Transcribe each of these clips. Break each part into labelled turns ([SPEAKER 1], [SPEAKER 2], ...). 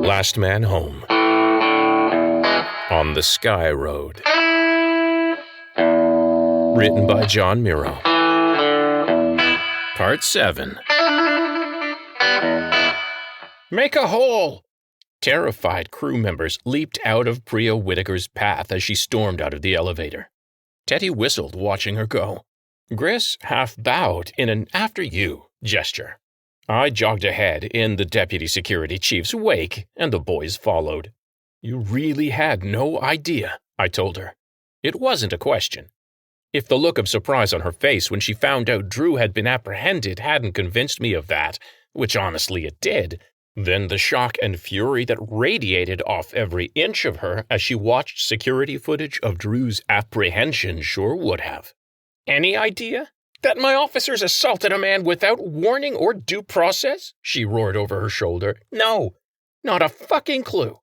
[SPEAKER 1] Last Man Home. On the Sky Road. Written by John Miro. Part 7. Make a hole! Terrified crew members leaped out of Priya Whittaker's path as she stormed out of the elevator. Teddy whistled, watching her go. Gris half bowed in an after-you gesture. I jogged ahead in the deputy security chief's wake, and the boys followed. You really had no idea, I told her. It wasn't a question. If the look of surprise on her face when she found out Drew had been apprehended hadn't convinced me of that, which honestly it did, then the shock and fury that radiated off every inch of her as she watched security footage of Drew's apprehension sure would have. Any idea? That my officers assaulted a man without warning or due process? She roared over her shoulder. No, not a fucking clue.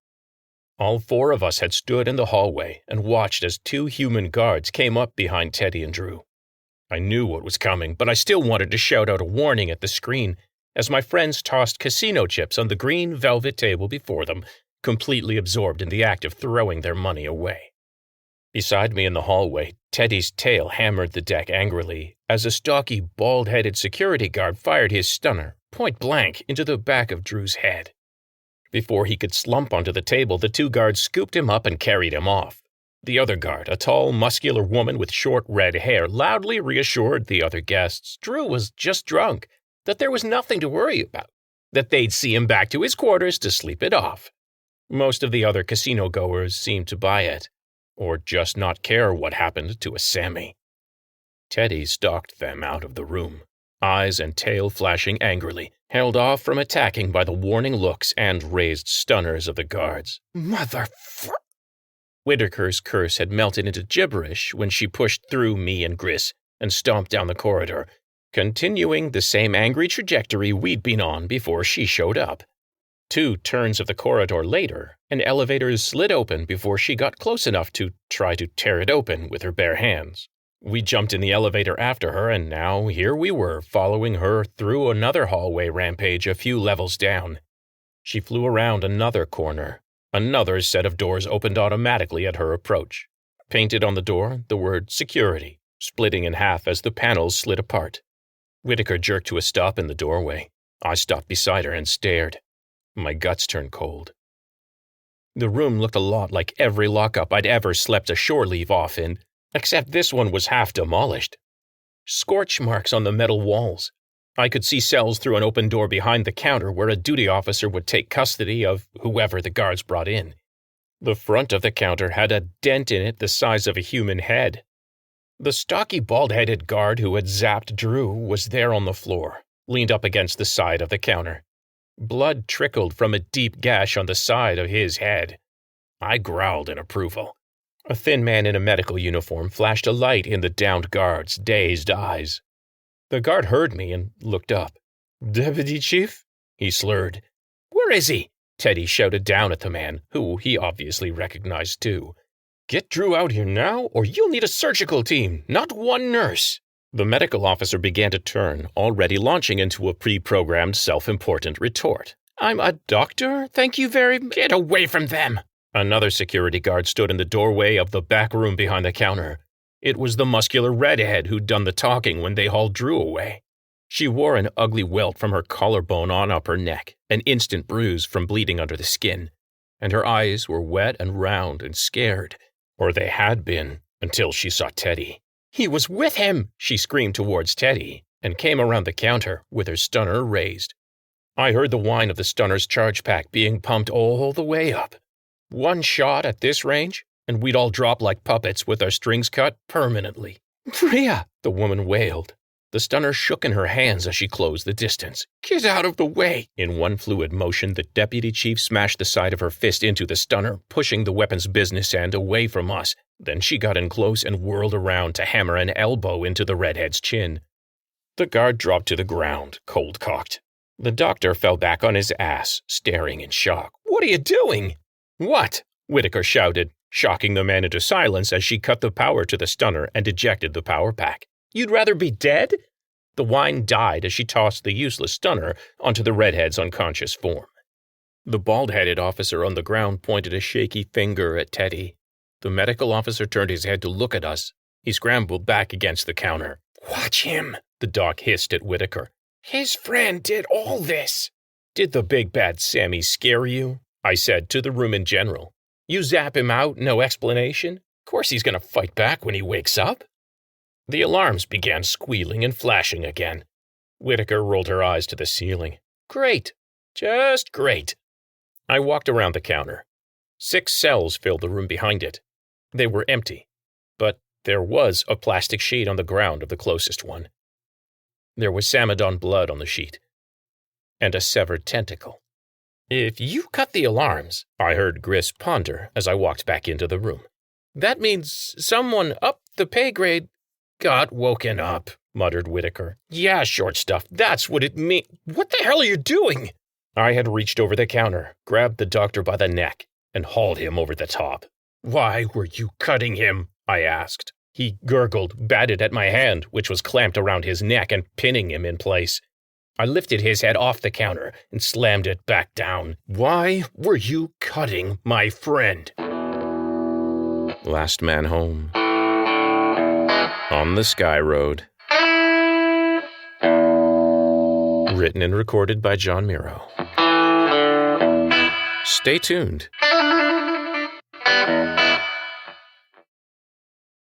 [SPEAKER 1] All four of us had stood in the hallway and watched as two human guards came up behind Teddy and Drew. I knew what was coming, but I still wanted to shout out a warning at the screen as my friends tossed casino chips on the green velvet table before them, completely absorbed in the act of throwing their money away. Beside me in the hallway, Teddy's tail hammered the deck angrily as a stocky, bald-headed security guard fired his stunner, point blank, into the back of Drew's head. Before he could slump onto the table, the two guards scooped him up and carried him off. The other guard, a tall, muscular woman with short red hair, loudly reassured the other guests Drew was just drunk, that there was nothing to worry about, that they'd see him back to his quarters to sleep it off. Most of the other casino-goers seemed to buy it, or just not care what happened to a Sammy. Teddy stalked them out of the room, eyes and tail flashing angrily, held off from attacking by the warning looks and raised stunners of the guards. Whittaker's curse had melted into gibberish when she pushed through me and Gris and stomped down the corridor, continuing the same angry trajectory we'd been on before she showed up. 2 turns of the corridor later, an elevator slid open before she got close enough to try to tear it open with her bare hands. We jumped in the elevator after her, and now here we were following her through another hallway rampage a few levels down. She flew around another corner. Another set of doors opened automatically at her approach. Painted on the door, the word security, splitting in half as the panels slid apart. Whittaker jerked to a stop in the doorway. I stopped beside her and stared. My guts turned cold. The room looked a lot like every lockup I'd ever slept a shore leave off in, except this one was half demolished. Scorch marks on the metal walls. I could see cells through an open door behind the counter where a duty officer would take custody of whoever the guards brought in. The front of the counter had a dent in it the size of a human head. The stocky, bald-headed guard who had zapped Drew was there on the floor, leaned up against the side of the counter. Blood trickled from a deep gash on the side of his head. I growled in approval. A thin man in a medical uniform flashed a light in the downed guard's dazed eyes. The guard heard me and looked up. "Deputy Chief?" he slurred. "Where is he?" Teddy shouted down at the man, who he obviously recognized too. "Get Drew out here now, or you'll need a surgical team, not one nurse." The medical officer began to turn, already launching into a pre-programmed self-important retort. "I'm a doctor, thank you very much." "Get away from them!" Another security guard stood in the doorway of the back room behind the counter. It was the muscular redhead who'd done the talking when they hauled Drew away. She wore an ugly welt from her collarbone on up her neck, an instant bruise from bleeding under the skin, and her eyes were wet and round and scared, or they had been, until she saw Teddy. "He was with him!" she screamed towards Teddy, and came around the counter with her stunner raised. I heard the whine of the stunner's charge pack being pumped all the way up. One shot at this range, and we'd all drop like puppets with our strings cut permanently. "Priya!" the woman wailed. The stunner shook in her hands as she closed the distance. "Get out of the way!" In one fluid motion, the deputy chief smashed the side of her fist into the stunner, pushing the weapon's business end away from us. Then she got in close and whirled around to hammer an elbow into the redhead's chin. The guard dropped to the ground, cold-cocked. The doctor fell back on his ass, staring in shock. "What are you doing?" "What?" Whittaker shouted, shocking the man into silence as she cut the power to the stunner and ejected the power pack. "You'd rather be dead?" The whine died as she tossed the useless stunner onto the redhead's unconscious form. The bald-headed officer on the ground pointed a shaky finger at Teddy. The medical officer turned his head to look at us. He scrambled back against the counter. "Watch him," the doc hissed at Whittaker. "His friend did all this." "Did the big bad Sammy scare you?" I said to the room in general. "You zap him out, no explanation? Of course he's going to fight back when he wakes up." The alarms began squealing and flashing again. Whittaker rolled her eyes to the ceiling. "Great. Just great." I walked around the counter. 6 cells filled the room behind it. They were empty, but there was a plastic sheet on the ground of the closest one. There was Samadon blood on the sheet, and a severed tentacle. "If you cut the alarms," I heard Gris ponder as I walked back into the room, "that means someone up the pay grade got woken up," muttered Whittaker. "Yeah, short stuff, that's what it means. What the hell are you doing?" I had reached over the counter, grabbed the doctor by the neck, and hauled him over the top. "Why were you cutting him?" I asked. He gurgled, batted at my hand, which was clamped around his neck and pinning him in place. I lifted his head off the counter and slammed it back down. "Why were you cutting my friend?" Last Man Home. On the Sky Road. Written and recorded by John Miro. Stay tuned.